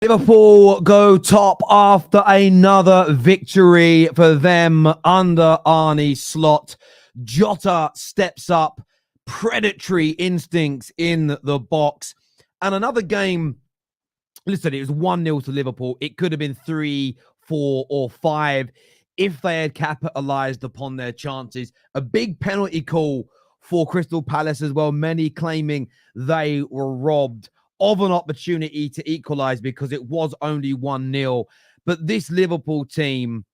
Liverpool go top after another victory for them under Arne Slot. Jota steps up, predatory instincts in the box. And another game, listen, it was 1-0 to Liverpool. It could have been 3, 4, or 5 if they had capitalized upon their chances. A big penalty call for Crystal Palace as well, many claiming they were robbed of an opportunity to equalize because it was only 1-0. But this Liverpool team,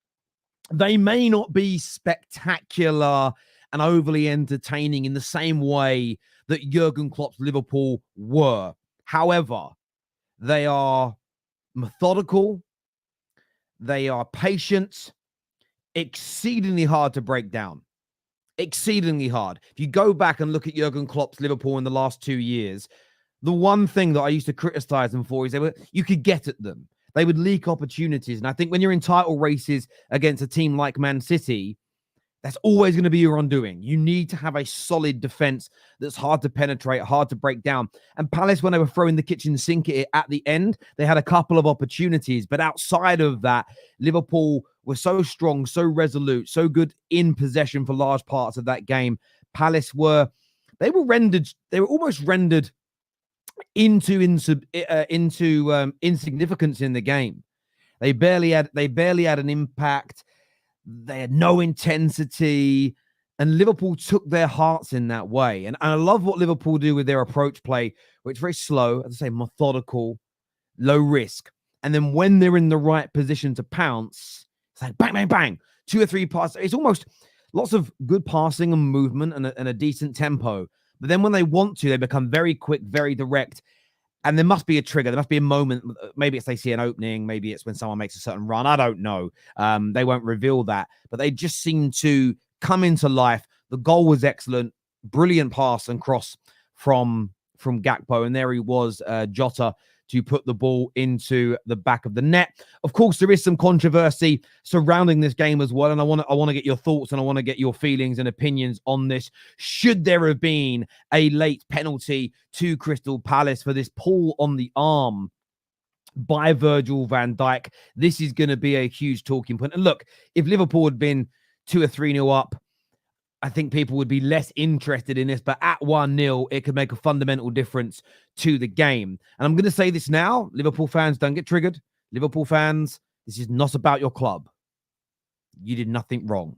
they may not be spectacular and overly entertaining in the same way that Jurgen Klopp's Liverpool were. However, they are methodical, they are patient, exceedingly hard to break down. Exceedingly hard. If you go back and look at Jurgen Klopp's Liverpool in the last 2 years, the one thing that I used to criticize them for is you could get at them. They would leak opportunities. And I think when you're in title races against a team like Man City, that's always going to be your undoing. You need to have a solid defense that's hard to penetrate, hard to break down. And Palace, when they were throwing the kitchen sink at it at the end, they had a couple of opportunities. But outside of that, Liverpool were so strong, so resolute, so good in possession for large parts of that game. Palace they were almost rendered into insignificance in the game. They barely had an impact. They had no intensity, and Liverpool took their hearts in that way. And I love what Liverpool do with their approach play, which is very slow, as I say, methodical, low risk. And then when they're in the right position to pounce, it's like bang, bang, bang, 2 or 3 passes. It's almost lots of good passing and movement and a decent tempo. But then when they want to, they become very quick, very direct. And there must be a trigger. There must be a moment. Maybe it's they see an opening. Maybe it's when someone makes a certain run. I don't know. They won't reveal that. But they just seem to come into life. The goal was excellent. Brilliant pass and cross from Gakpo. And there he was, Jota, to put the ball into the back of the net. Of course, there is some controversy surrounding this game as well, and I want to get your thoughts and I want to get your feelings and opinions on this. Should there have been a late penalty to Crystal Palace for this pull on the arm by Virgil van Dijk? This is going to be a huge talking point. And look, if Liverpool had been 2 or 3-0 up, I think people would be less interested in this, but at 1-0, it could make a fundamental difference to the game. And I'm going to say this now, Liverpool fans, don't get triggered. Liverpool fans, this is not about your club. You did nothing wrong.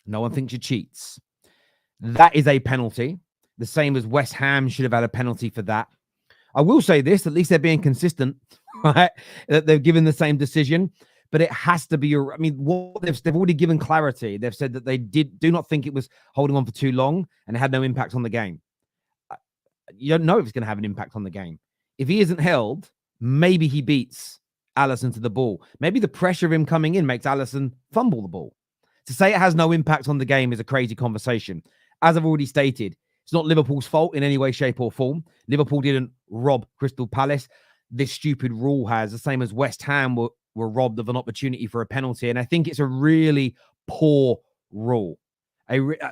No one thinks you're cheats. That is a penalty, the same as West Ham should have had a penalty for that. I will say this, at least they're being consistent, right? That they've given the same decision. But it has to be, what they've already given clarity. They've said that they do not think it was holding on for too long and it had no impact on the game. You don't know if it's going to have an impact on the game. If he isn't held, maybe he beats Alisson to the ball. Maybe the pressure of him coming in makes Alisson fumble the ball. To say it has no impact on the game is a crazy conversation. As I've already stated, it's not Liverpool's fault in any way, shape or form. Liverpool didn't rob Crystal Palace. This stupid rule has, the same as West Ham were robbed of an opportunity for a penalty. And I think it's a really poor rule.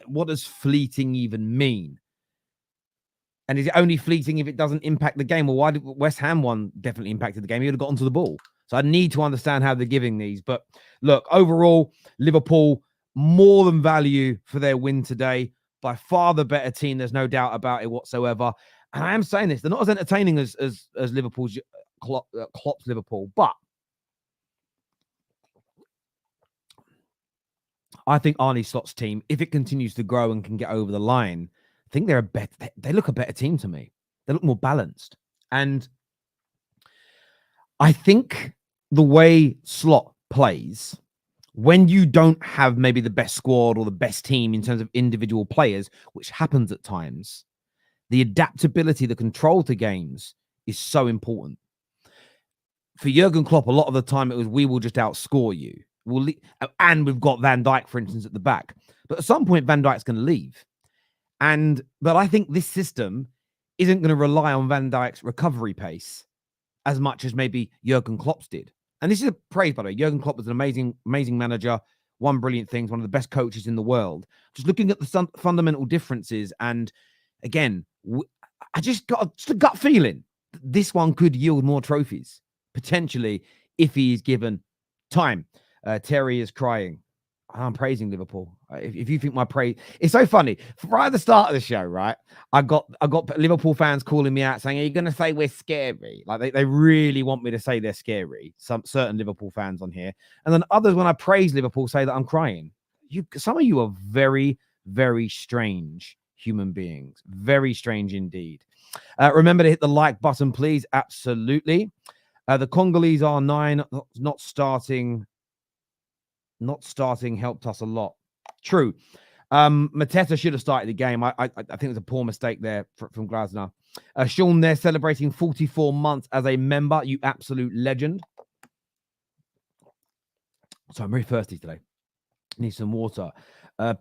What does fleeting even mean? And is it only fleeting if it doesn't impact the game? Well, why did West Ham one definitely impacted the game? He would have got onto the ball. So I need to understand how they're giving these. But look, overall, Liverpool, more than value for their win today. By far the better team. There's no doubt about it whatsoever. And I am saying this, they're not as entertaining as Liverpool's Klopp's Liverpool. But I think Arne Slot's team, if it continues to grow and can get over the line, I think they look a better team to me. They look more balanced. And I think the way Slot plays, when you don't have maybe the best squad or the best team in terms of individual players, which happens at times, the adaptability, the control to games is so important. For Jurgen Klopp, a lot of the time it was, we will just outscore you. And we've got Van Dijk, for instance, at the back. But at some point, Van Dijk's going to leave. But I think this system isn't going to rely on Van Dijk's recovery pace as much as maybe Jurgen Klopp's did. And this is a praise, by the way. Jurgen Klopp was an amazing, amazing manager, won brilliant things, one of the best coaches in the world. Just looking at the fundamental differences. And again, I just got a gut feeling that this one could yield more trophies, potentially, if he is given time. Terry is crying. I'm praising Liverpool. If you think my praise, it's so funny. Right at the start of the show, right? I got Liverpool fans calling me out saying, "Are you going to say we're scary?" Like they really want me to say they're scary. Some certain Liverpool fans on here, and then others, when I praise Liverpool, say that I'm crying. Some of you are very, very strange human beings. Very strange indeed. Remember to hit the like button, please. Absolutely. The Congolese R9 not starting helped us a lot. True. Mateta should have started the game. I think it was a poor mistake there from Glasner. Sean, they're celebrating 44 months as a member. You absolute legend. So I'm very thirsty today. Need some water.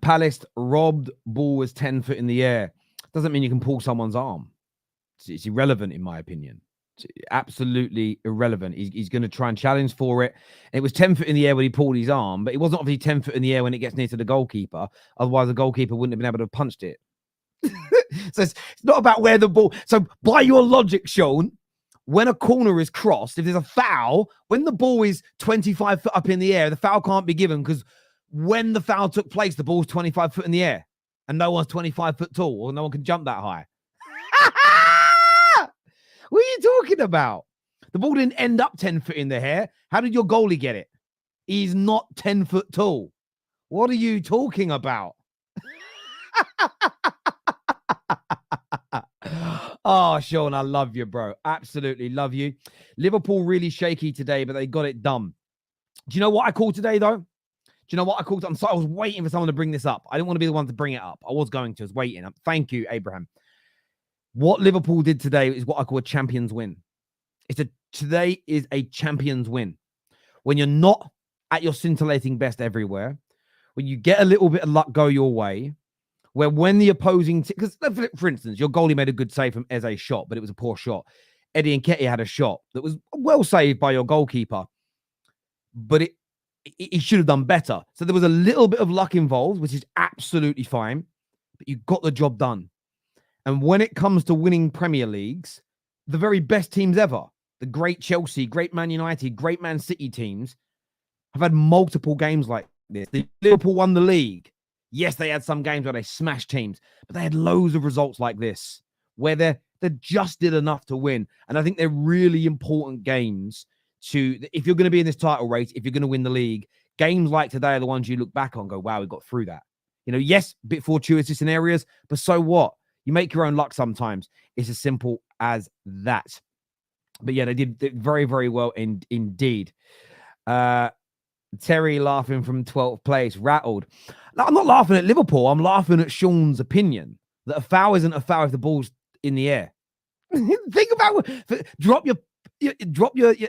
Palace robbed. Ball was 10 foot in the air. Doesn't mean you can pull someone's arm. It's irrelevant, in my opinion. It's absolutely irrelevant. He's going to try and challenge for it. And it was 10 foot in the air when he pulled his arm, but it wasn't obviously 10 foot in the air when it gets near to the goalkeeper. Otherwise, the goalkeeper wouldn't have been able to have punched it. So it's not about where the ball. So by your logic, Sean, when a corner is crossed, if there's a foul, when the ball is 25 foot up in the air, the foul can't be given because when the foul took place, the ball's 25 foot in the air and no one's 25 foot tall or no one can jump that high. What are you talking about? The ball didn't end up 10 foot in the air. How did your goalie get it? He's not 10 foot tall. What are you talking about? Oh, Sean, I love you, bro. Absolutely love you. Liverpool really shaky today, but they got it done. Do you know what I called today, though? Do you know what I called? I was waiting for someone to bring this up. I didn't want to be the one to bring it up. I was going to. I was waiting. Thank you, Abraham. What Liverpool did today is what I call a champion's win. Today is a champion's win. When you're not at your scintillating best everywhere, when you get a little bit of luck go your way, where when the opposing... Because, for instance, your goalie made a good save from Eze's shot, but it was a poor shot. Eddie Nketiah had a shot that was well saved by your goalkeeper, but he should have done better. So there was a little bit of luck involved, which is absolutely fine, but you got the job done. And when it comes to winning Premier Leagues, the very best teams ever, the great Chelsea, great Man United, great Man City teams, have had multiple games like this. Liverpool won the league. Yes, they had some games where they smashed teams, but they had loads of results like this, where they just did enough to win. And I think they're really important games if you're going to be in this title race, if you're going to win the league, games like today are the ones you look back on and go, wow, we got through that. Yes, a bit fortuitous in areas, but so what? You make your own luck sometimes. It's as simple as that. But yeah, they did very, very well indeed. Terry laughing from 12th place, rattled. No, I'm not laughing at Liverpool. I'm laughing at Sean's opinion that a foul isn't a foul if the ball's in the air. Think about drop your.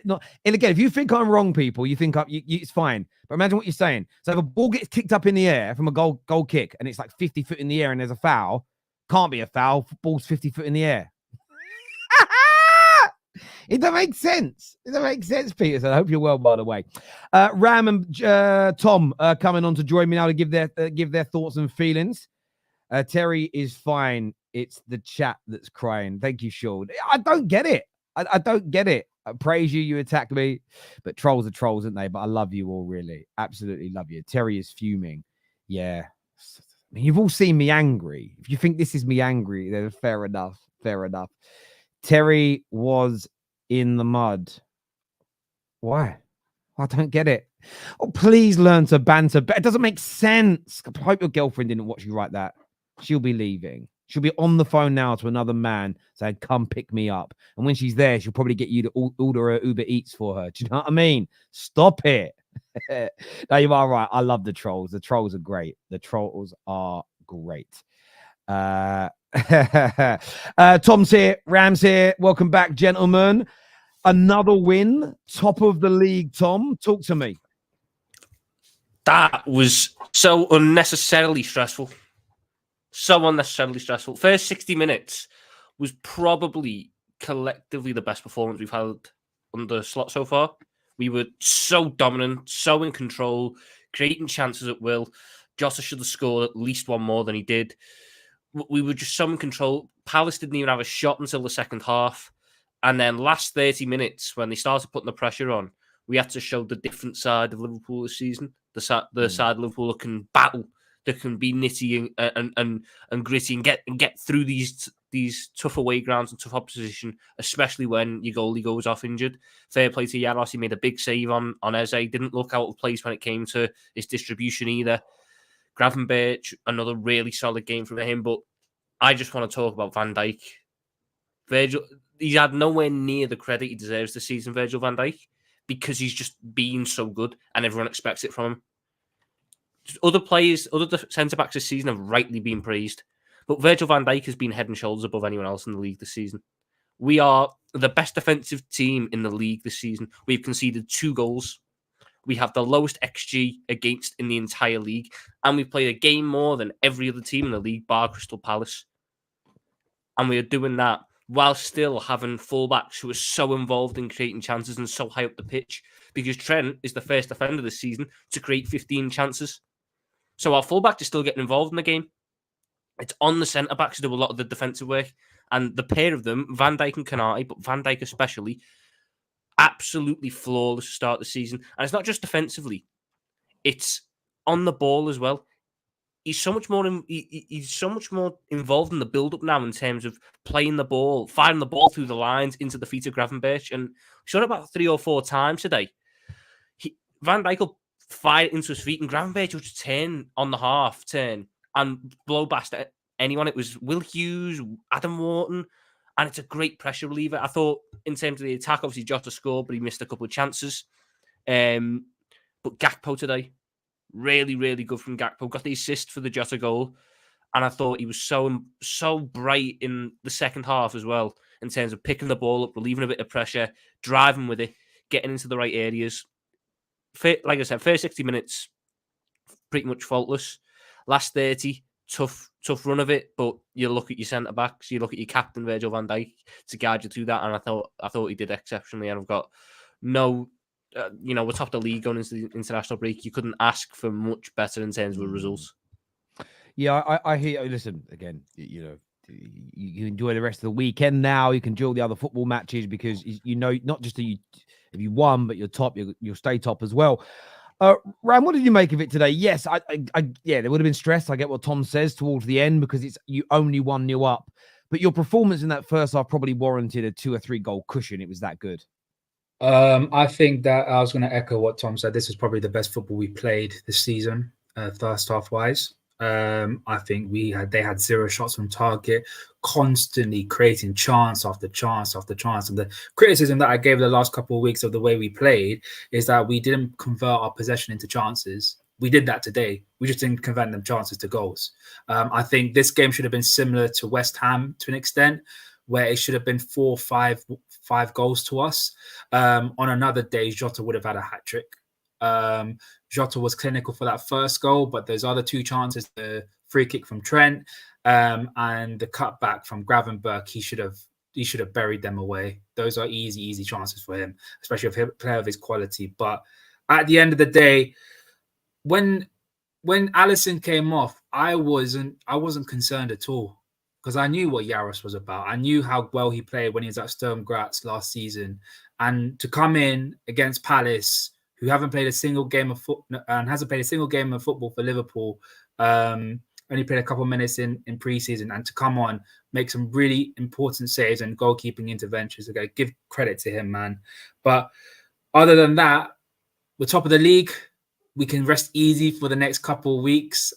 No. And again, if you think I'm wrong, people, you think it's fine. But imagine what you're saying. So if a ball gets kicked up in the air from a goal kick and it's like 50 foot in the air and there's a foul, can't be a foul. Ball's 50 foot in the air. It doesn't make sense. It doesn't make sense, Peter. So I hope you're well, by the way. Ram and Tom coming on to join me now to give their thoughts and feelings. Terry is fine. It's the chat that's crying. Thank you, Sean. I don't get it. I don't get it. I praise you. You attack me. But trolls are trolls, aren't they? But I love you all, really. Absolutely love you. Terry is fuming. Yeah. I mean, you've all seen me angry. If you think this is me angry, then fair enough. Fair enough. Terry was in the mud. Why? I don't get it. Oh, please learn to banter. But it doesn't make sense. I hope your girlfriend didn't watch you write that. She'll be leaving. She'll be on the phone now to another man saying, come pick me up. And when she's there, she'll probably get you to order her Uber Eats for her. Do you know what I mean? Stop it. No, you are right. I love the trolls. The trolls are great. The trolls are great. Tom's here. Ram's here. Welcome back, gentlemen. Another win. Top of the league, Tom. Talk to me. That was so unnecessarily stressful. So unnecessarily stressful. First 60 minutes was probably collectively the best performance we've had under Slot so far. We were so dominant, so in control, creating chances at will. Jota should have scored at least one more than he did. We were just so in control. Palace didn't even have a shot until the second half. And then last 30 minutes, when they started putting the pressure on, we had to show the different side of Liverpool this season. The side of Liverpool that can battle, that can be nitty and gritty and get through these tough away grounds and tough opposition, especially when your goalie goes off injured. Fair play to Yaros. He made a big save on Eze. Didn't look out of place when it came to his distribution either. Gravenberch, another really solid game from him. But I just want to talk about Van Dijk. Virgil, he's had nowhere near the credit he deserves this season, Virgil van Dijk, because he's just been so good and everyone expects it from him. Other players, other centre-backs this season have rightly been praised, but Virgil van Dijk has been head and shoulders above anyone else in the league this season. We are the best defensive team in the league this season. We've conceded 2 goals. We have the lowest XG against in the entire league, and we've played a game more than every other team in the league, bar Crystal Palace. And we are doing that while still having fullbacks who are so involved in creating chances and so high up the pitch, because Trent is the first defender this season to create 15 chances. So our fullback is still getting involved in the game. It's on the centre-backs to do a lot of the defensive work. And the pair of them, Van Dijk and Konate, but Van Dijk especially, absolutely flawless to start the season. And it's not just defensively. It's on the ball as well. He's so much more involved in the build-up now in terms of playing the ball, firing the ball through the lines into the feet of Gravenberch. And we saw it about 3 or 4 times today. Van Dijk will fire it into his feet, and Gravenberch will just turn on the half turn and blow past anyone. It was Will Hughes, Adam Wharton, and it's a great pressure reliever. I thought in terms of the attack, obviously Jota scored, but he missed a couple of chances. But Gakpo today, really, really good from Gakpo. Got the assist for the Jota goal. And I thought he was so bright in the second half as well, in terms of picking the ball up, relieving a bit of pressure, driving with it, getting into the right areas. Like I said, first 60 minutes, pretty much faultless. Last 30, tough run of it. But you look at your centre-backs, you look at your captain, Virgil van Dijk, to guide you through that. And I thought he did exceptionally. And I've got no... we're top of the league going into the international break. You couldn't ask for much better in terms of results. Yeah, I hear. Listen, again, you enjoy the rest of the weekend now. You can enjoy the other football matches because not just if you won, but you're top, you'll stay top as well. Ram, what did you make of it today? Yes, there would have been stress. I get what Tom says towards the end because you only 1-0 up, but your performance in that first half probably warranted a 2 or 3 goal cushion. It was that good. I think that I was going to echo what Tom said. This was probably the best football we played this season, first half wise. I think they had 0 shots on target, constantly creating chance after chance after chance. And the criticism that I gave the last couple of weeks of the way we played is that we didn't convert our possession into chances. We did that today. We just didn't convert them chances to goals. I think this game should have been similar to West Ham to an extent, where it should have been 4 or 5 goals to us. On another day, Jota would have had a hat-trick. Jota was clinical for that first goal, but there's other 2 chances, the free kick from Trent and the cutback from Gravenberch. He should have buried them away. Those are easy chances for him, especially for a player of his quality. But at the end of the day, when Alisson came off, I wasn't concerned at all. Because I knew what Yaros was about. I knew how well he played when he was at Sturm Graz last season. And to come in against Palace, who hasn't played a single game of football for Liverpool, only played a couple of minutes in pre-season, and to come on, make some really important saves and goalkeeping interventions. Okay, give credit to him, man. But other than that, we're top of the league. We can rest easy for the next couple of weeks.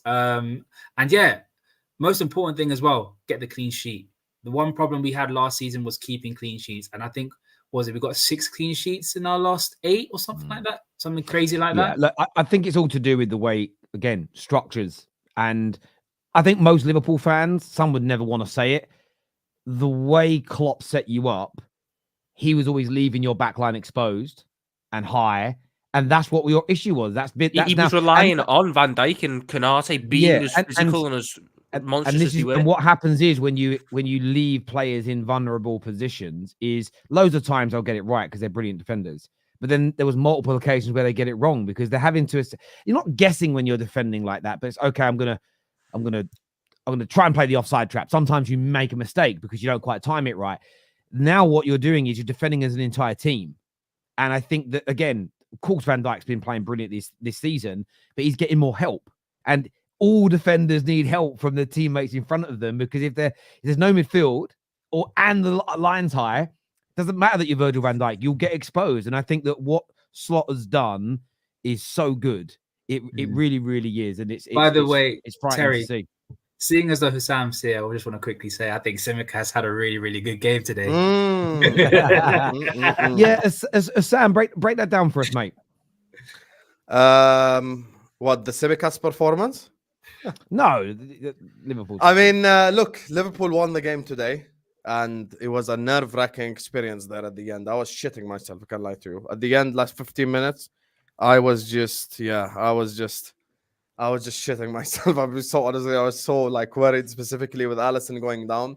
Most important thing as well, get the clean sheet. The one problem we had last season was keeping clean sheets. And I think, we got 6 clean sheets in our last 8 or something like that? Something crazy like that? Look, I think it's all to do with the way, again, structures. And I think most Liverpool fans, some would never want to say it, the way Klopp set you up, he was always leaving your backline exposed and high. And that's what your issue was. He was relying on Van Dijk and Konate being as physical and as... And what happens is when you leave players in vulnerable positions is loads of times they'll get it right because they're brilliant defenders. But then there was multiple occasions where they get it wrong because they're having to. You're not guessing when you're defending like that, but it's okay. I'm gonna try and play the offside trap. Sometimes you make a mistake because you don't quite time it right. Now what you're doing is you're defending as an entire team. And I think that, again, of course, Van Dijk's been playing brilliant this season, but he's getting more help. And all defenders need help from the teammates in front of them, because if there's no midfield and the line's high, it doesn't matter that you're Virgil van Dijk, you'll get exposed. And I think that what Slot has done is so good. It really, really is. And it's frightening Terry, to see. Seeing as though Husam's here, I just want to quickly say I think Simicast had a really, really good game today. Yeah, Sam, break that down for us, mate. What, the Simicast performance? No, Liverpool. I mean, look, Liverpool won the game today, and it was a nerve-wracking experience there at the end. I was shitting myself, I can't lie to you. At the end, last 15 minutes, I was just shitting myself. I was so like worried, specifically with Alisson going down.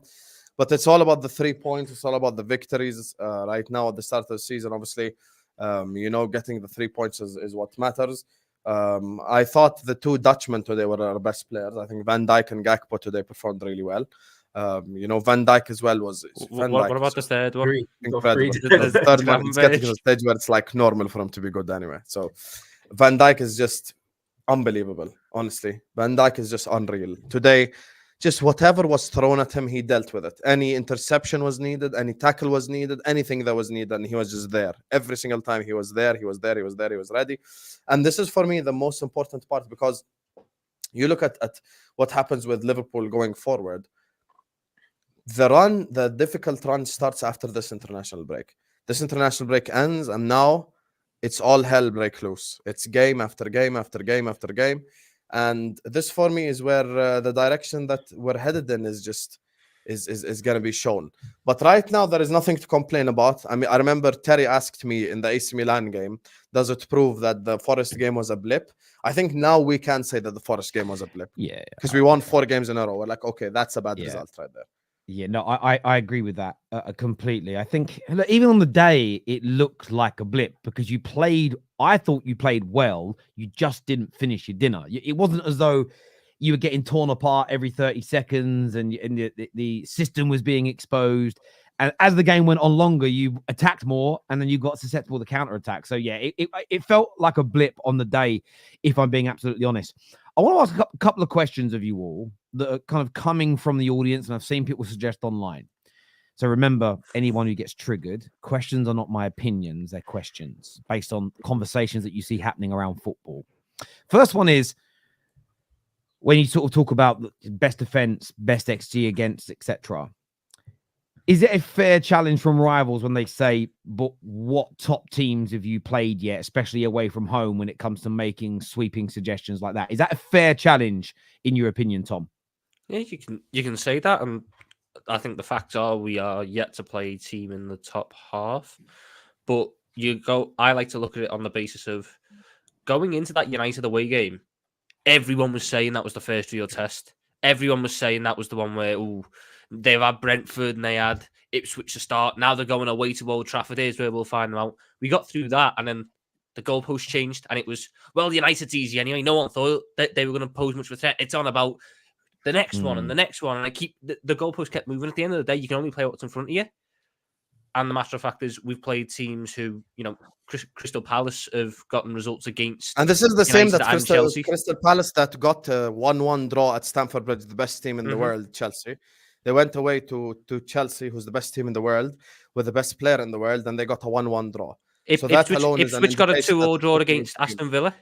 But it's all about the 3 points. It's all about the victories right now at the start of the season. Obviously, getting the 3 points is what matters. I thought the two Dutchmen today were our best players. I think Van Dijk and Gakpo today performed really well. Van Dijk as well was. What about the third one? Incredible. The third one is getting to the stage where it's like normal for him to be good anyway. So Van Dijk is just unbelievable, honestly. Van Dijk is just unreal. Today, just whatever was thrown at him, he dealt with it. Any interception was needed, any tackle was needed, anything that was needed, and he was just there. Every single time he was there, he was ready. And this is, for me, the most important part, because you look at what happens with Liverpool going forward. The difficult run starts after this international break. This international break ends, and now it's all hell break loose. It's game after game after game after game. And this, for me, is where the direction that we're headed in is going to be shown. But right now, there is nothing to complain about. I mean, I remember Terry asked me in the AC Milan game, does it prove that the Forest game was a blip? I think now we can say that the Forest game was a blip. Yeah. Because we won 4 games in a row. We're like, okay, that's a bad result right there. Yeah, no, I agree with that completely. I think even on the day, it looked like a blip because I thought you played well. You just didn't finish your dinner. It wasn't as though you were getting torn apart every 30 seconds and the system was being exposed. And as the game went on longer, you attacked more and then you got susceptible to counterattack. So, yeah, it felt like a blip on the day, if I'm being absolutely honest. I want to ask a couple of questions of you all that are kind of coming from the audience, and I've seen people suggest online. So remember, anyone who gets triggered, questions are not my opinions, they're questions based on conversations that you see happening around football. First one is, when you sort of talk about best defense, best XG against, etc., is it a fair challenge from rivals when they say, but what top teams have you played yet, especially away from home, when it comes to making sweeping suggestions like that? Is that a fair challenge in your opinion, Tom? Yeah, you can say that, and I think the facts are we are yet to play a team in the top half. But I like to look at it on the basis of going into that United away game. Everyone was saying that was the first real test. Everyone was saying that was the one where they've had Brentford and they had Ipswich to start. Now they're going away to Old Trafford. Here's where we'll find them out. We got through that, and then the goalpost changed, and it was, well, United's easy anyway. No one thought that they were going to pose much of a threat. It's on about the next one and the next one, and the goalpost kept moving. At the end of the day, you can only play what's in front of you. And the matter of fact is, we've played teams who, Crystal Palace have gotten results against. And this is the same that Chelsea. Crystal Palace that got a 1-1 draw at Stamford Bridge, the best team in the world, Chelsea. They went away to Chelsea, who's the best team in the world, with the best player in the world, and they got a 1-1 draw. Ipswich got a 2-2 draw against Aston Villa.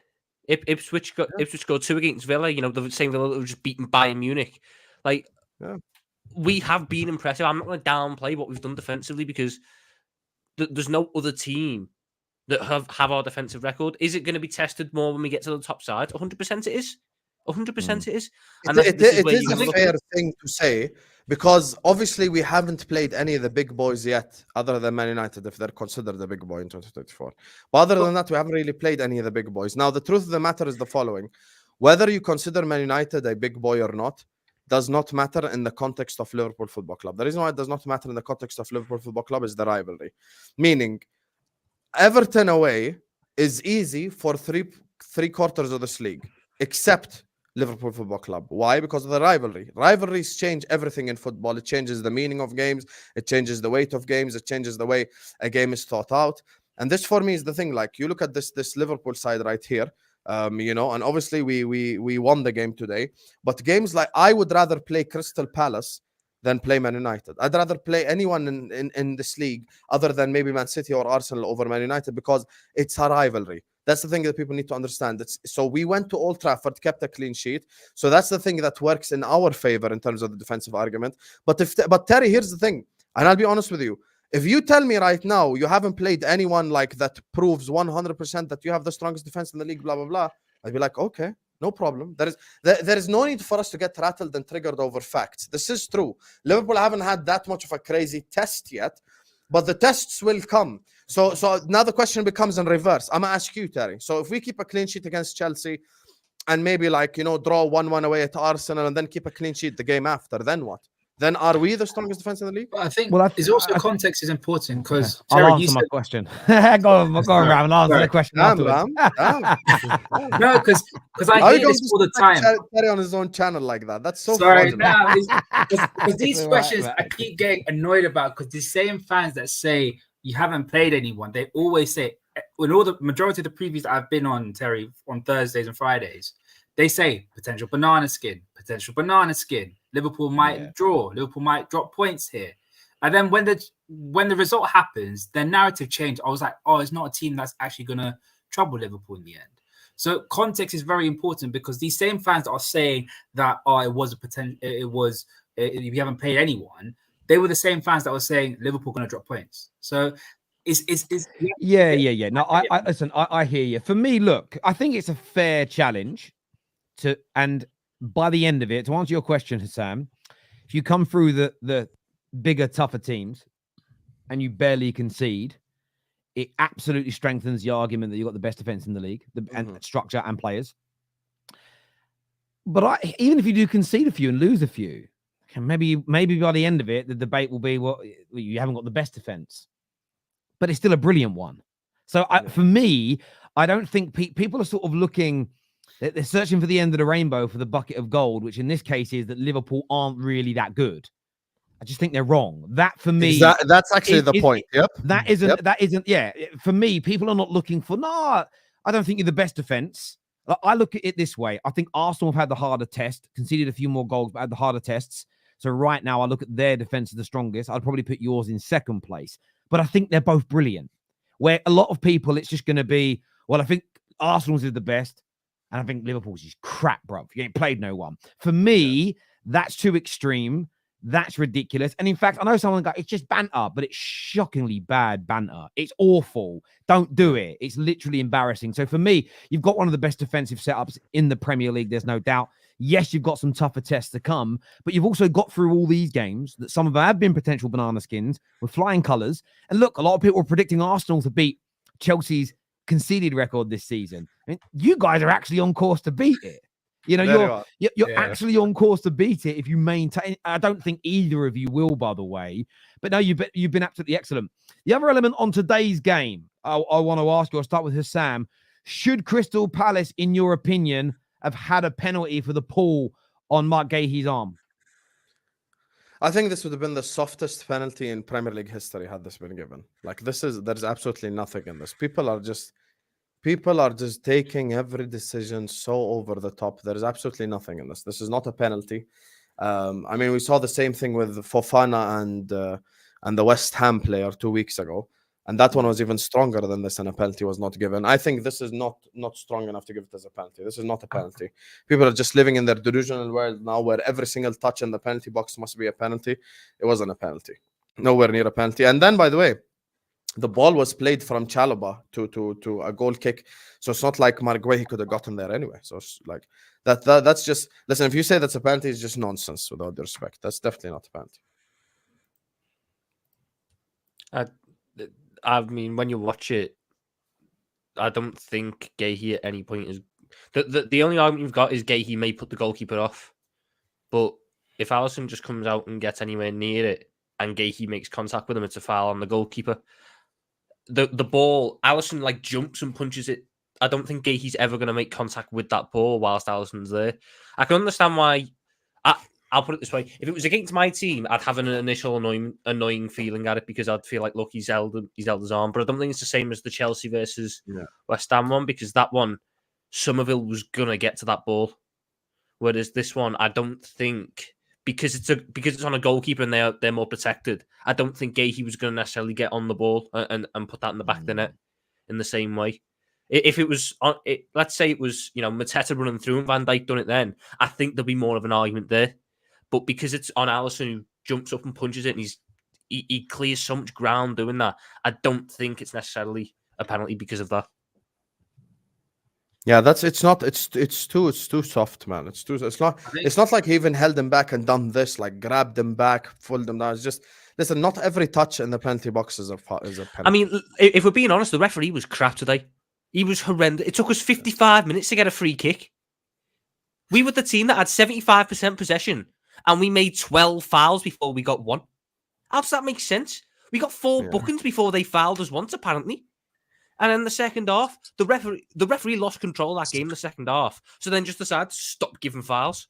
Ipswich scored 2 against Villa. The same Villa that was just beaten Bayern Munich. We have been impressive. I'm not going to downplay what we've done defensively because there's no other team that have our defensive record. Is it going to be tested more when we get to the top side? 100% it is. 100% it is. And it is a fair thing to say because obviously we haven't played any of the big boys yet, other than Man United, if they're considered a big boy in 2024. But other than that, we haven't really played any of the big boys. Now, the truth of the matter is the following. Whether you consider Man United a big boy or not, does not matter in the context of Liverpool Football Club. The reason why it does not matter in the context of Liverpool Football Club is the rivalry. Meaning, Everton away is easy for three quarters of this league, except Liverpool Football Club. Why? Because of the rivalry. Rivalries change everything in football. It changes the meaning of games. It changes the weight of games. It changes the way a game is thought out. And this for me is the thing. Like you look at this Liverpool side right here, and obviously we won the game today. But games like I would rather play Crystal Palace than play Man United. I'd rather play anyone in this league other than maybe Man City or Arsenal over Man United because it's a rivalry. That's the thing that people need to understand. So we went to Old Trafford, kept a clean sheet. So that's the thing that works in our favor in terms of the defensive argument. But Terry, here's the thing, and I'll be honest with you. If you tell me right now you haven't played anyone like that proves 100% that you have the strongest defense in the league, blah, blah, blah, I'd be like, okay, no problem. There is no need for us to get rattled and triggered over facts. This is true. Liverpool haven't had that much of a crazy test yet, but the tests will come. So now the question becomes in reverse. I'm going to ask you, Terry. So if we keep a clean sheet against Chelsea and maybe draw 1-1 away at Arsenal and then keep a clean sheet the game after, then what? Then are we the strongest defense in the league? I think context is important because Terry, I'll answer my question. Go on, Ram. I'll answer the question afterwards. No, because I hear this all the time. Terry on his own channel like that. That's so sorry. Because these questions I keep getting annoyed about because the same fans that say you haven't played anyone, they always say, in all the majority of the previews that I've been on, Terry, on Thursdays and Fridays, they say potential banana skin. Liverpool might draw. Liverpool might drop points here. And then when the result happens, their narrative changed. I was like, oh, it's not a team that's actually going to trouble Liverpool in the end. So context is very important because these same fans that are saying that, if you haven't played anyone, they were the same fans that were saying Liverpool going to drop points. So yeah. No, I listen. I hear you. For me, look, I think it's a fair challenge and by the end of it, to answer your question, Husam, if you come through the bigger, tougher teams and you barely concede, it absolutely strengthens the argument that you've got the best defense in the league, and structure and players. But even if you do concede a few and lose a few, maybe by the end of it, the debate will be, well, you haven't got the best defense, but it's still a brilliant one. So for me, I don't think people are sort of looking. They're searching for the end of the rainbow for the bucket of gold, which in this case is that Liverpool aren't really that good. I just think they're wrong. That for me, that's actually the point. Yep. That isn't. Yeah. For me, people are not looking for. No, I don't think you're the best defense. I look at it this way. I think Arsenal have had the harder test, conceded a few more goals, but had the harder tests. So right now, I look at their defense as the strongest. I'd probably put yours in second place. But I think they're both brilliant. Where a lot of people, it's just going to be, well, I think Arsenal's is the best. And I think Liverpool's is crap, bro. You ain't played no one. For me, that's too extreme. That's ridiculous. And in fact, I know someone got, it's just banter, but it's shockingly bad banter. It's awful. Don't do it. It's literally embarrassing. So for me, you've got one of the best defensive setups in the Premier League. There's no doubt. Yes, you've got some tougher tests to come, but you've also got through all these games that some of them have been potential banana skins with flying colours. And look, a lot of people are predicting Arsenal to beat Chelsea's conceded record this season. I mean, you guys are actually on course to beat it. You're actually on course to beat it if you maintain. I don't think either of you will, by the way. But no, you've been absolutely excellent. The other element on today's game, I want to ask you. I'll start with Husam. Should Crystal Palace, in your opinion, have had a penalty for the pull on Mark Gahey's arm? I think this would have been the softest penalty in Premier League history had this been given. There's absolutely nothing in this. People are just taking every decision so over the top. There's absolutely nothing in this. This is not a penalty. We saw the same thing with Fofana and the West Ham player 2 weeks ago. And that one was even stronger than this, and a penalty was not given. I think this is not strong enough to give it as a penalty. This is not a penalty. People are just living in their delusional world now where every single touch in the penalty box must be a penalty. It wasn't a penalty. Nowhere near a penalty. And then, by the way, the ball was played from Chalobah to a goal kick. So it's not like Mark Gahey could have gotten there anyway. So it's like that's just... Listen, if you say that's a penalty, it's just nonsense, without the respect. That's definitely not a penalty. When you watch it, I don't think Gahey at any point is... The only argument you've got is Gahey may put the goalkeeper off. But if Alisson just comes out and gets anywhere near it and Gahey makes contact with him, it's a foul on the goalkeeper. The ball, Alisson jumps and punches it don't think Gahey's ever going to make contact with that ball whilst Alisson's there. I can understand why. I'll put it this way: if it was against my team, I'd have an initial annoying feeling at it because I'd feel like, look, he's held his arm. But I don't think it's the same as the Chelsea versus West Ham one, because that one, Somerville was gonna get to that ball, whereas this one, I don't think, because it's on a goalkeeper and they're more protected. I don't think Gahey was going to necessarily get on the ball and put that in the back of the net in the same way. If it was on, let's say it was Mateta running through and Van Dijk done it, then I think there'd be more of an argument there. But because it's on Alisson who jumps up and punches it, and he clears so much ground doing that, I don't think it's necessarily a penalty because of that. Yeah, it's too soft, man. It's not like he even held him back and done this, like grabbed him back, pulled him down. It's just, listen, not every touch in the penalty box is a penalty. I mean, if we're being honest, the referee was crap today. He was horrendous. It took us 55 minutes to get a free kick. We were the team that had 75% possession, and we made 12 fouls before we got one. How does that make sense? We got 4 bookings before they fouled us once, apparently. And in the second half, the referee lost control of that game in the second half. So then just decided to stop giving fouls.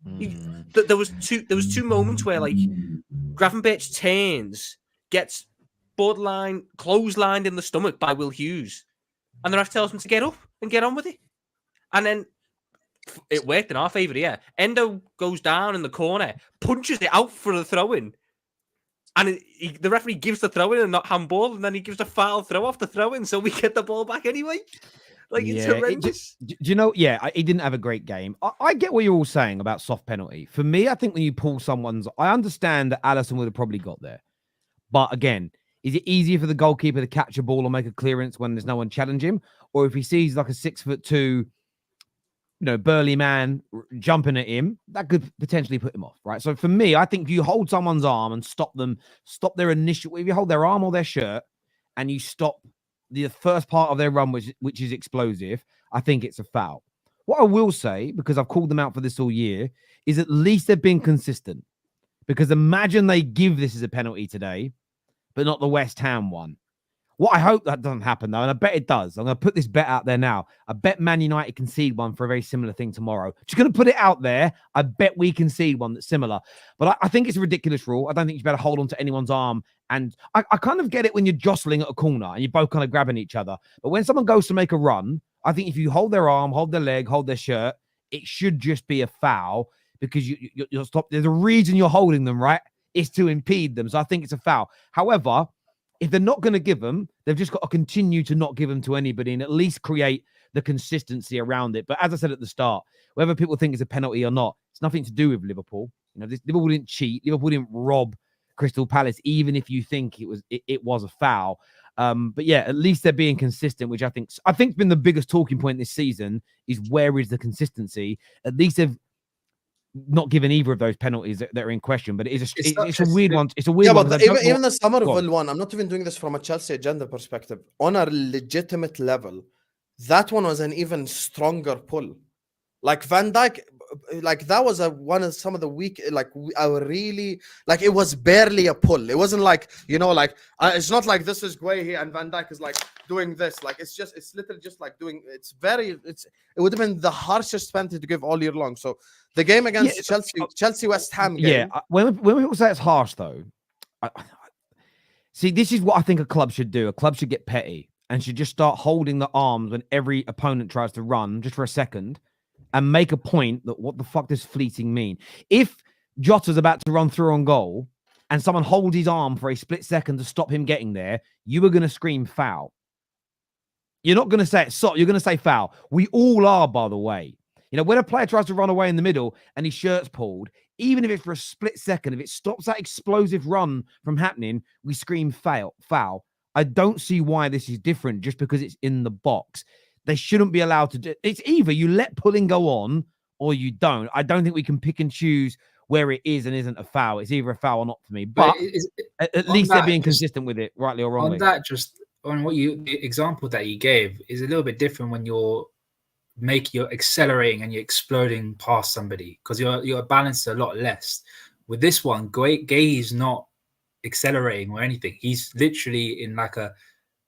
There was two moments where, like, Gravenberch turns, gets borderline clotheslined in the stomach by Will Hughes, and the ref tells him to get up and get on with it. And then it worked in our favour, yeah. Endo goes down in the corner, punches it out for the throw-in, and the referee gives the throw-in and not handball, and then he gives a foul throw off the throw-in, so we get the ball back anyway. Like, it's horrendous. Do you know, he didn't have a great game. I get what you're all saying about soft penalty. For me, I think when you pull someone's... I understand that Alisson would have probably got there. But again, is it easier for the goalkeeper to catch a ball or make a clearance when there's no one challenging him? Or if he sees like a 6'2", burly man jumping at him, that could potentially put him off, right? So for me, I think if you hold someone's arm and stop their initial... If you hold their arm or their shirt and you stop the first part of their run, which is explosive, I think it's a foul. What I will say, because I've called them out for this all year, is at least they've been consistent. Because imagine they give this as a penalty today, but not the West Ham one. What I hope that doesn't happen, though, and I bet it does. I'm going to put this bet out there now. I bet Man United concede one for a very similar thing tomorrow. Just going to put it out there. I bet we concede one that's similar. But I think it's a ridiculous rule. I don't think you better hold on to anyone's arm. And I kind of get it when you're jostling at a corner and you're both kind of grabbing each other. But when someone goes to make a run, I think if you hold their arm, hold their leg, hold their shirt, it should just be a foul because you'll stop. There's a reason you're holding them, right? It's to impede them. So I think it's a foul. However, if they're not going to give them, they've just got to continue to not give them to anybody and at least create the consistency around it. But as I said at the start, whether people think it's a penalty or not, it's nothing to do with Liverpool. Liverpool didn't cheat. Liverpool didn't rob Crystal Palace, even if you think it was a foul. But yeah, at least they're being consistent, which I think's been the biggest talking point this season is where is the consistency? At least they've not given either of those penalties that are in question, but it's a weird one. It's a weird one. But even the Somerville one, I'm not even doing this from a Chelsea agenda perspective. On a legitimate level, that one was an even stronger pull. Like Van Dijk, like that was some of the weak, like really, like it was barely a pull. It wasn't like, it's not like this is Guehi and Van Dijk is like doing this. Like it's literally just like doing, it would have been the harshest penalty to give all year long. So the game against Chelsea West Ham game. Yeah, when people say it's harsh though, see, this is what I think a club should do. A club should get petty and should just start holding the arms when every opponent tries to run just for a second. And make a point that what the fuck does fleeting mean? If Jota's about to run through on goal and someone holds his arm for a split second to stop him getting there, you are going to scream foul. You're not going to say it's so. You're going to say foul. We all are, by the way. When a player tries to run away in the middle and his shirt's pulled, even if it's for a split second, if it stops that explosive run from happening, we scream foul. I don't see why this is different just because it's in the box. They shouldn't be allowed to do. It's either you let pulling go on or you don't. I don't think we can pick and choose where it is and isn't a foul. It's either a foul or not for me. But at least they're being consistent with it, rightly or wrongly. On that, just on the example that you gave is a little bit different when you're accelerating and you're exploding past somebody because you're balanced a lot less. With this one, Guehi's not accelerating or anything. He's literally in like a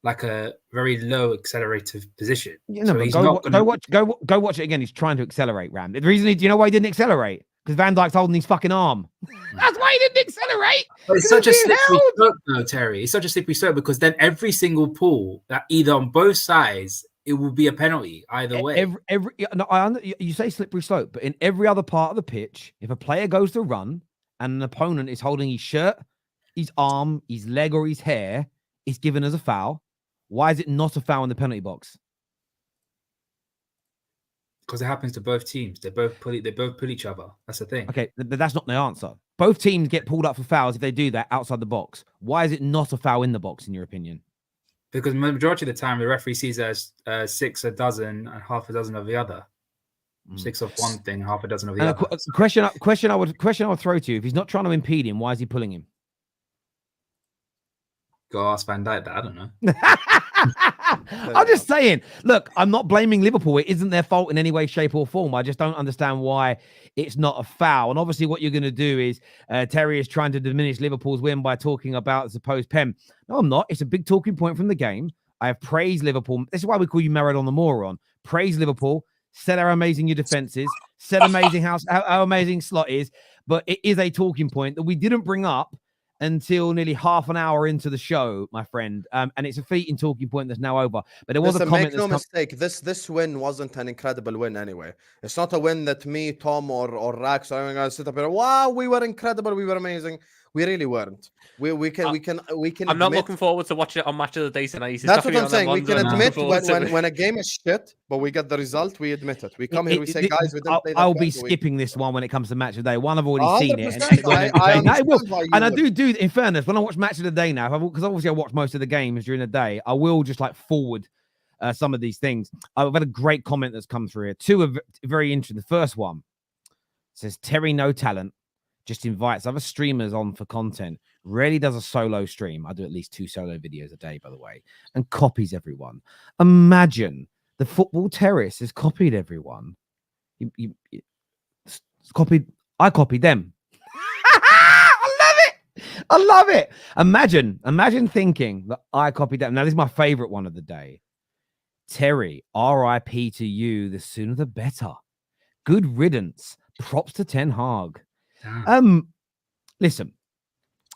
like a very low accelerative position. You know, So but he's go, not go gonna. watch, go watch it again. He's trying to accelerate, Ram. The reason, do you know why he didn't accelerate? Because Van Dijk's holding his fucking arm. That's why he didn't accelerate. But it's such a slippery slope, though, Terry. It's such a slippery slope because then every single pull, that either on both sides, it will be a penalty either way. You say slippery slope, but in every other part of the pitch, if a player goes to run and an opponent is holding his shirt, his arm, his leg, or his hair, it's given as a foul. Why is it not a foul in the penalty box? Because it happens to both teams. They both pull each other. That's the thing. Okay, but that's not the answer. Both teams get pulled up for fouls if they do that outside the box. Why is it not a foul in the box, in your opinion? Because majority of the time, the referee sees as 6 a dozen and half a dozen of the other. 6 of one thing, half a dozen of the And other. question I would throw to you: if he's not trying to impede him, why is he pulling him? Go ask Van Dijk that. I don't know. I'm just saying, look, I'm not blaming Liverpool. It isn't their fault in any way, shape, or form. I just don't understand why it's not a foul. And obviously, what you're going to do is Terry is trying to diminish Liverpool's win by talking about the supposed pen. No, I'm not. It's a big talking point from the game. I have praised Liverpool. This is why we call you Maradona the moron. Praise Liverpool. Said how amazing your defense is. Said amazing how amazing Slot is. But it is a talking point that we didn't bring up until nearly half an hour into the show, my friend. And it's a fleeting talking point that's now over. But there was a comment. Make no mistake, this win wasn't an incredible win anyway. It's not a win that me, Tom, or Rax are going to sit up here. Wow, we were incredible. We were amazing. We really weren't. We can. I'm not looking forward to watching it on Match of the Day tonight. That's what I'm saying. We can admit when a game is shit, but we get the result. We admit it. We come here. We say, guys, we didn't play that. I'll be skipping this one when it comes to Match of the Day. One, I've already seen it, and I do. In fairness, when I watch Match of the Day now, because obviously I watch most of the games during the day, I will just like forward some of these things. I've had a great comment that's come through here. Two are very interesting. The first one says Terry, no talent. Just invites other streamers on for content. Rarely does a solo stream. I do at least 2 solo videos a day, by the way, and copies everyone. Imagine the football terrorist has copied everyone. I copied them. I love it. Imagine thinking that I copied them. Now, this is my favorite one of the day. Terry, RIP to you. The sooner the better. Good riddance. Props to Ten Hag. Listen,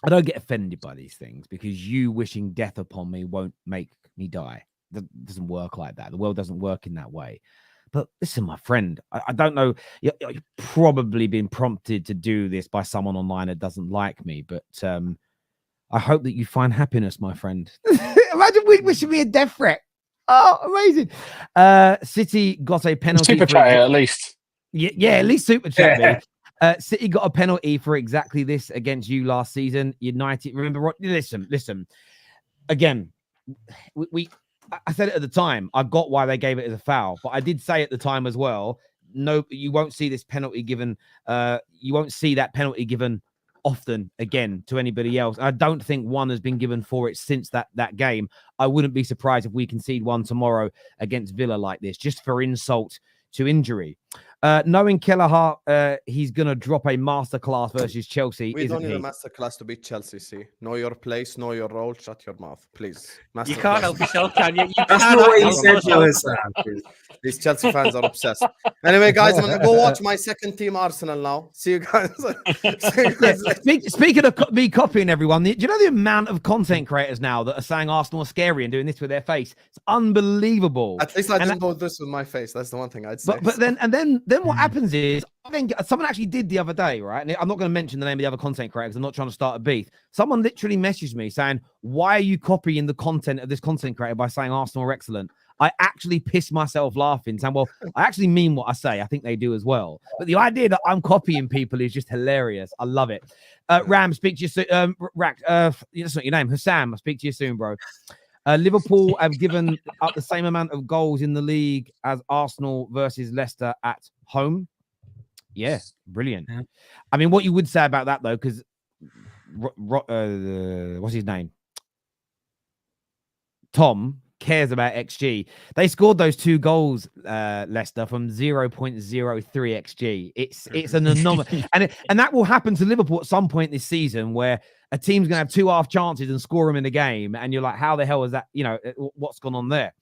I don't get offended by these things because you wishing death upon me won't make me die. That doesn't work like that. The world doesn't work in that way. But listen, my friend, I don't know. You've probably been prompted to do this by someone online that doesn't like me, but I hope that you find happiness, my friend. Imagine wishing me a death threat. Oh, amazing. City got a penalty. Super chat at least. Yeah, at least super chat. Yeah. City got a penalty for exactly this against you last season. United, remember? Listen. Again, I said it at the time. I got why they gave it as a foul, but I did say at the time as well. No, you won't see this penalty given. You won't see that penalty given often again to anybody else. I don't think one has been given for it since that game. I wouldn't be surprised if we concede one tomorrow against Villa like this, just for insult to injury. Knowing Kelleher, he's going to drop a masterclass versus Chelsea. We don't need a masterclass to beat Chelsea, see? Know your place, know your role, shut your mouth, please. You can't help yourself, can you? That's not what you said, Husam. These Chelsea fans are obsessed. Anyway, guys, I'm going to go watch my second team, Arsenal, now. See you guys. Speaking of me copying everyone, do you know the amount of content creators now that are saying Arsenal are scary and doing this with their face? It's unbelievable. At least I didn't do this with my face. That's the one thing I'd say. But then what happens is, I think someone actually did the other day, right? And I'm not going to mention the name of the other content creators. I'm not trying to start a beef. Someone literally messaged me saying, why are you copying the content of this content creator by saying Arsenal are excellent? I actually pissed myself laughing, saying, well, I actually mean what I say. I think they do as well. But the idea that I'm copying people is just hilarious. I love it. Ram, speak to you soon. Rack, that's not your name. Husam, I'll speak to you soon, bro. Liverpool have given up the same amount of goals in the league as Arsenal versus Leicester at home. Yeah, brilliant. Yeah. I mean, what you would say about that, though, because what's his name? Tom cares about XG. They scored those 2 goals, Leicester, from 0.03 XG. It's an anomaly. and that will happen to Liverpool at some point this season where a team's going to have 2 half chances and score them in the game. And you're like, how the hell is that? You know, what's gone on there?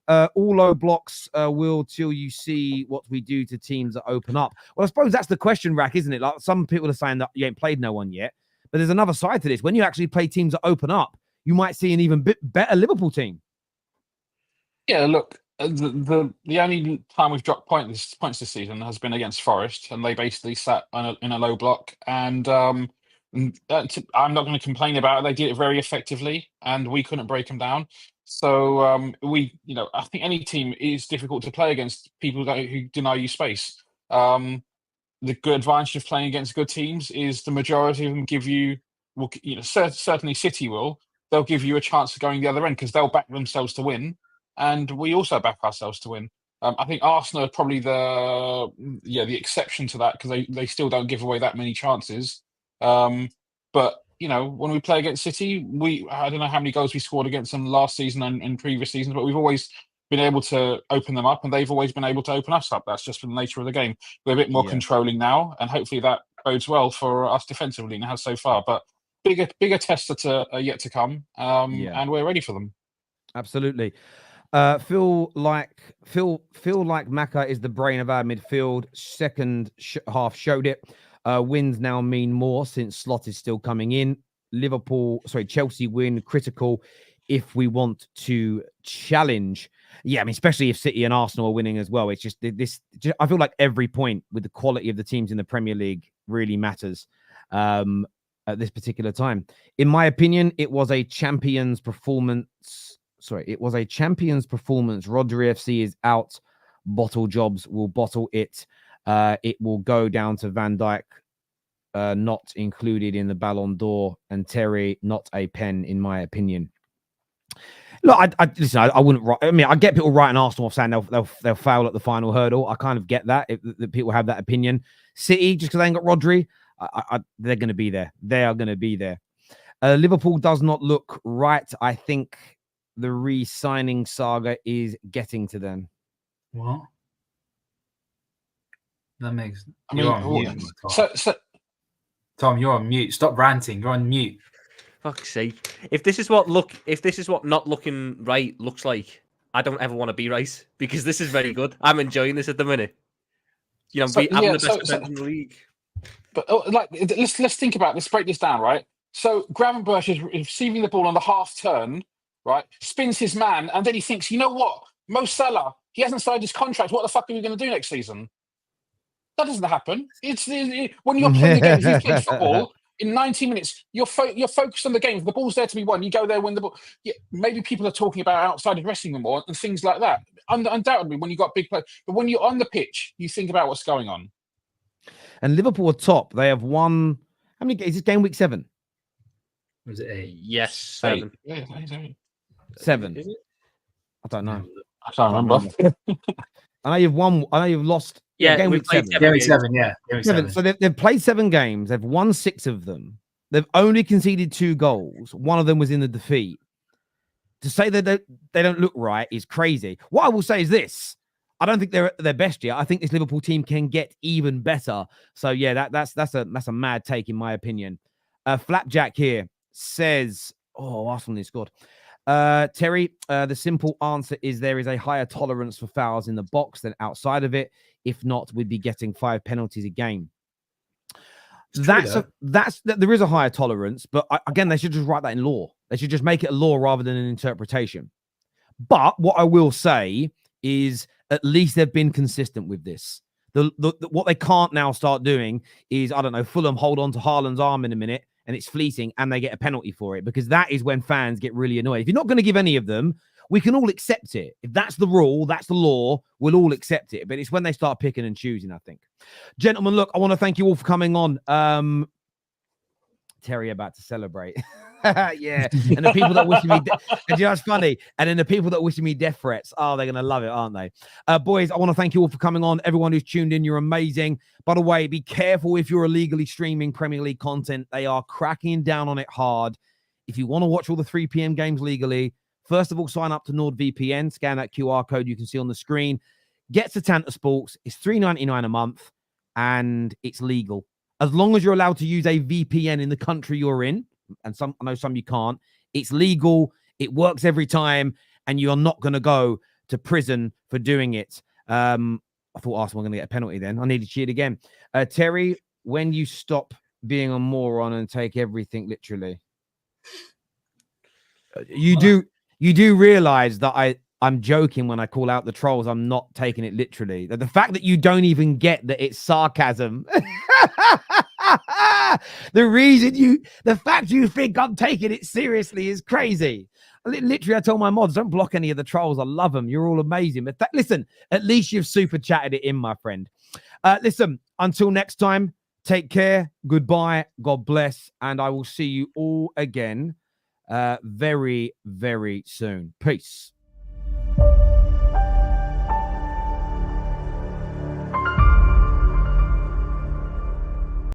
All low blocks will till you see what we do to teams that open up. Well, I suppose that's the question, Rack, isn't it? Like some people are saying that you ain't played no one yet. But there's another side to this. When you actually play teams that open up, you might see an even bit better Liverpool team. Yeah, look, the only time we've dropped points this season has been against Forest, and they basically sat in a low block. And I'm not going to complain about it. They did it very effectively, and we couldn't break them down. So I think any team is difficult to play against people who deny you space. The good advantage of playing against good teams is the majority of them certainly City will. They'll give you a chance of going the other end because they'll back themselves to win, and we also back ourselves to win. I think Arsenal are probably the exception to that because they still don't give away that many chances. But when we play against City, I don't know how many goals we scored against them last season and previous seasons, but we've always been able to open them up, and they've always been able to open us up. That's just the nature of the game. We're a bit more controlling now, and hopefully that bodes well for us defensively, and it has so far. But bigger tests are yet to come, and we're ready for them. Absolutely. Feel like Maka is the brain of our midfield. Second half showed it. Wins now mean more since Slot is still coming in. Chelsea win critical if we want to challenge. Yeah, I mean, especially if City and Arsenal are winning as well. It's just this. I feel like every point with the quality of the teams in the Premier League really matters at this particular time. In my opinion, it was a champion's performance. Rodri FC is out. Bottle jobs will bottle it. It will go down to Van Dijk, not included in the Ballon d'Or, and Terry, not a pen, in my opinion. Look, I wouldn't write. I mean, I get people writing Arsenal off saying they'll fail at the final hurdle. I kind of get that. That people have that opinion. City, just because they ain't got Rodri, they're going to be there. They are going to be there. Liverpool does not look right. I think the re-signing saga is getting to them. What? That makes. Tom, you're on mute. Stop ranting. You're on mute. Fuck's sake! If this is what not looking right looks like, I don't ever want to be right because this is very good. I'm enjoying this at the minute. Having the best defense in the league. But let's think about. Let's break this down, right? So Gravenberch is receiving the ball on the half turn, right? Spins his man, and then he thinks, you know what? Mo Salah, he hasn't signed his contract. What the fuck are we going to do next season? That doesn't happen. When you're playing the game, you play football. In 90 minutes, you're focused on the game. If the ball's there to be won, you go there, win the ball. Yeah, maybe people are talking about outside of dressing room more and things like that. Undoubtedly, when you've got big players. But when you're on the pitch, you think about what's going on. And Liverpool are top. They have won. How many games? Is this game week 7? Was it 8? Yes, 7. Yeah, 7. I don't know. I can't remember. I know you've won. I know you've lost. Yeah, game week 7. Game week 7, yeah. Game week 7. So they've played 7 games. They've won 6 of them. They've only conceded 2 goals. One of them was in the defeat. To say that they don't look right is crazy. What I will say is this: I don't think they're at their best yet. I think this Liverpool team can get even better. So yeah, that's a mad take in my opinion. Flapjack here says, "Oh, Arsenal is good." Terry, the simple answer is there is a higher tolerance for fouls in the box than outside of it. If not, we'd be getting 5 penalties a game. There is a higher tolerance, but again, they should just write that in law. They should just make it a law rather than an interpretation. But what I will say is at least they've been consistent with this. What they can't now start doing is, I don't know, Fulham hold on to Haaland's arm in a minute and it's fleeting and they get a penalty for it, because that is when fans get really annoyed. If you're not going to give any of them, we can all accept it. If that's the rule, that's the law, we'll all accept it. But it's when they start picking and choosing, I think. Gentlemen, look, I want to thank you all for coming on. Terry about to celebrate. Yeah. And the people that wishing me and you know, it's funny. And then the people that wishing me death threats, they're going to love it, aren't they? Boys, I want to thank you all for coming on. Everyone who's tuned in, you're amazing. By the way, be careful if you're illegally streaming Premier League content. They are cracking down on it hard. If you want to watch all the 3 p.m. games legally, First of all, sign up to NordVPN, scan that QR code you can see on the screen. Get Setanta Sports. It's $3.99 a month, and it's legal. As long as you're allowed to use a VPN in the country you're in, and I know some you can't, it's legal, it works every time, and you're not going to go to prison for doing it. I thought Arsenal were going to get a penalty then. I need to cheat again. Terry, when you stop being a moron and take everything literally, you do realize that I'm joking when I call out the trolls. I'm not taking it literally. The fact that you don't even get that it's sarcasm. The fact you think I'm taking it seriously is crazy. Literally, I told my mods, don't block any of the trolls. I love them. You're all amazing. But listen, at least you've super chatted it in, my friend. Listen, until next time, take care. Goodbye. God bless. And I will see you all again very, very soon. Peace.